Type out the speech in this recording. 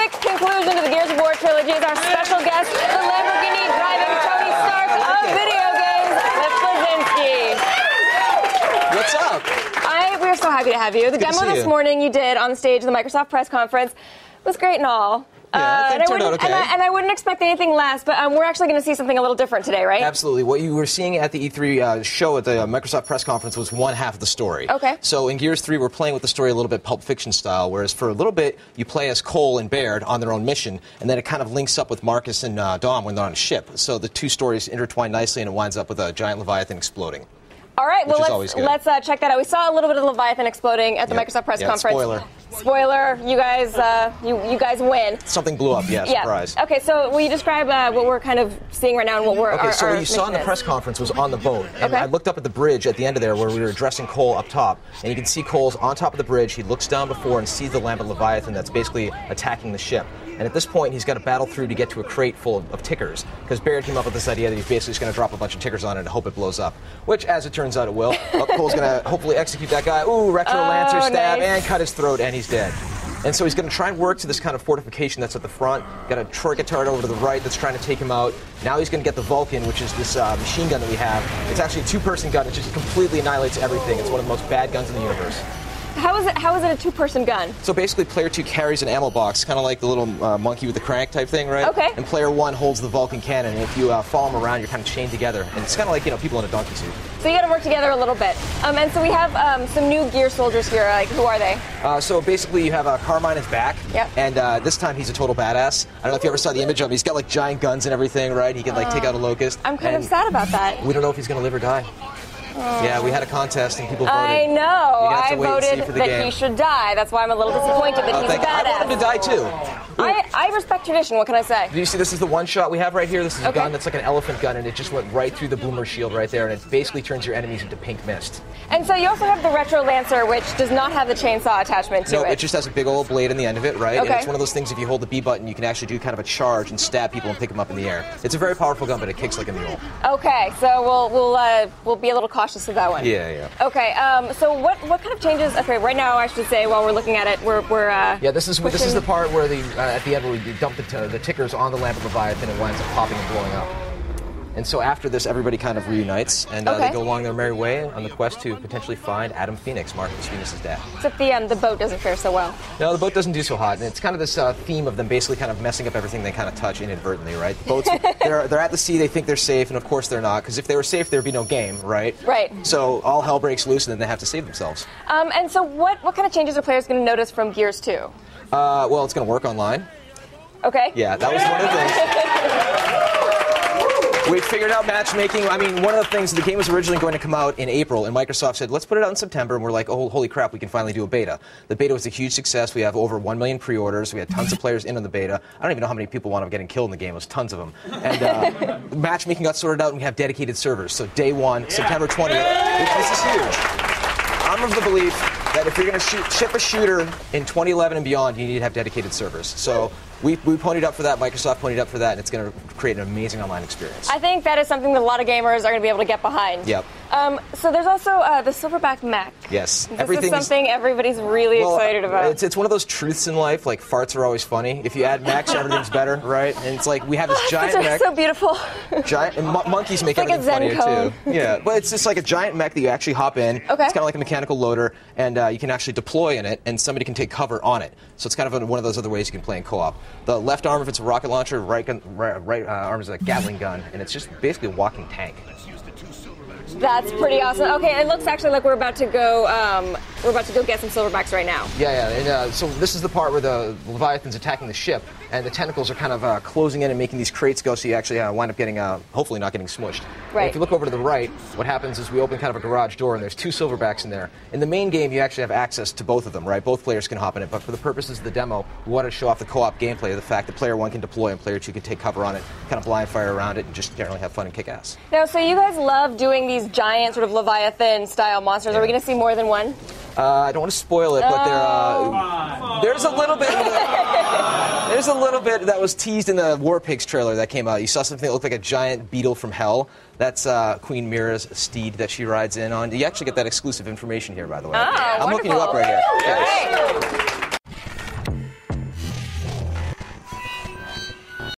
perfect conclusion to the Gears of War trilogy is our special guest, the Lamborghini driving Tony Stark of video games, Cliff Bleszinski. What's up? We're so happy to have you. The demo this morning you did on stage at the Microsoft press conference was great and all. Yeah, I think it turned out okay. And I wouldn't expect anything less, but we're actually going to see something a little different today, right? Absolutely. What you were seeing at the E3 show at the Microsoft press conference was one half of the story. Okay. So in Gears 3, we're playing with the story a little bit Pulp Fiction style, whereas for a little bit, you play as Cole and Baird on their own mission, and then it kind of links up with Marcus and Dom when they're on a ship. So the two stories intertwine nicely, and it winds up with a giant Leviathan exploding. All right, well, let's check that out. We saw a little bit of Leviathan exploding at the Microsoft press conference. Spoiler, you guys win. Something blew up, surprise. Okay, so will you describe what we're kind of seeing right now and what we're so what you saw in the press conference was on the boat. And I looked up at the bridge at the end of there where we were addressing Cole up top. And you can see Cole's on top of the bridge. He looks down before and sees the lambent Leviathan that's basically attacking the ship. And at this point, he's got to battle through to get to a crate full of tickers. Because Baird came up with this idea that he's basically just going to drop a bunch of tickers on it and hope it blows up. Which, as it turns out, it will. Cole's going to hopefully execute that guy. Ooh, Retro Lancer stab, and cut his throat, and he's dead. And so he's going to try and work to this kind of fortification that's at the front. Got a Troikatard over to the right that's trying to take him out. Now he's going to get the Vulcan, which is this machine gun that we have. It's actually a two-person gun. It just completely annihilates everything. It's one of the most bad guns in the universe. How is it a two-person gun? So basically, player 2 carries an ammo box, kind of like the little monkey with the crank type thing, right? Okay. And player 1 holds the Vulcan cannon, and if you follow them around, you're kind of chained together. And it's kind of like, people in a donkey suit. So you got to work together a little bit. And so we have some new Gear soldiers here. Like, who are they? So basically, you have Carmine is back. Yep. And this time, he's a total badass. I don't know if you ever saw the image of him. He's got, like, giant guns and everything, right? He can, take out a Locust. I'm kind of sad about that. We don't know if he's going to live or die. Yeah, we had a contest and people voted. I know. I voted that he should die. That's why I'm a little disappointed that he's a badass. I want him to die too. I respect tradition. What can I say? Do you see this is the one shot we have right here? This is a gun that's like an elephant gun, and it just went right through the boomer shield right there, and it basically turns your enemies into pink mist. And so you also have the Retro Lancer, which does not have the chainsaw attachment to it. No, it just has a big old blade on the end of it, right? Okay. And it's one of those things, if you hold the B button, you can actually do kind of a charge and stab people and pick them up in the air. It's a very powerful gun, but it kicks like a mule. Okay, so we'll be a little cautious with that one. Yeah. Okay, so what kind of changes? Okay, right now I should say while we're looking at it, we're this is the part where at the end where we dump the tickers on the lambent Leviathan and it winds up popping and blowing up. And so after this, everybody kind of reunites, and they go along their merry way on the quest to potentially find Adam Fenix, Marcus Fenix's dad. Except the boat doesn't fare so well. No, the boat doesn't do so hot, and it's kind of this theme of them basically kind of messing up everything they kind of touch inadvertently, right? The boats, they're at the sea, they think they're safe, and of course they're not, because if they were safe, there'd be no game, right? Right. So all hell breaks loose, and then they have to save themselves. And so what kind of changes are players going to notice from Gears 2? Well, it's going to work online. Okay. Yeah, that was one of the things. We figured out matchmaking. I mean, one of the things, the game was originally going to come out in April, and Microsoft said, let's put it out in September, and we're like, oh, holy crap, we can finally do a beta. The beta was a huge success. We have over 1 million pre-orders. We had tons of players in on the beta. I don't even know how many people wound up getting killed in the game. It was tons of them. And matchmaking got sorted out, and we have dedicated servers. So day 1, September 20th, this is huge. I'm of the belief that if you're going to ship a shooter in 2011 and beyond, you need to have dedicated servers. So we ponied up for that, Microsoft ponied up for that, and it's going to create an amazing online experience. I think that is something that a lot of gamers are going to be able to get behind. Yep. So there's also the silverback mech. Yes. This is something everybody's really excited about. It's one of those truths in life, like farts are always funny. If you add mechs, everything's better, right? And it's like we have this giant mech. So beautiful. And monkeys make it's everything like funnier, too. Yeah, but it's just like a giant mech that you actually hop in. Okay. It's kind of like a mechanical loader, and you can actually deploy in it, and somebody can take cover on it. So it's kind of one of those other ways you can play in co-op. The left arm, if it's a rocket launcher, right arm is a Gatling gun, and it's just basically a walking tank. That's pretty awesome. Okay, it looks actually like we're about to go get some silverbacks right now. Yeah. And, so this is the part where the Leviathan's attacking the ship, and the tentacles are kind of closing in and making these crates go, so you actually wind up getting, hopefully not getting smushed. Right. And if you look over to the right, what happens is we open kind of a garage door, and there's 2 silverbacks in there. In the main game, you actually have access to both of them, right? Both players can hop in it, but for the purposes of the demo, we wanted to show off the co-op gameplay, the fact that player 1 can deploy and player 2 can take cover on it, kind of blind fire around it, and just generally have fun and kick ass. Now, so you guys love doing these giant sort of Leviathan-style monsters. Are we going to see more than one? I don't want to spoil it, but there's a little bit. There's a little bit that was teased in the War Pigs trailer that came out. You saw something that looked like a giant beetle from hell. That's Queen Mira's steed that she rides in on. You actually get that exclusive information here, by the way. Oh, I'm hooking you up right here.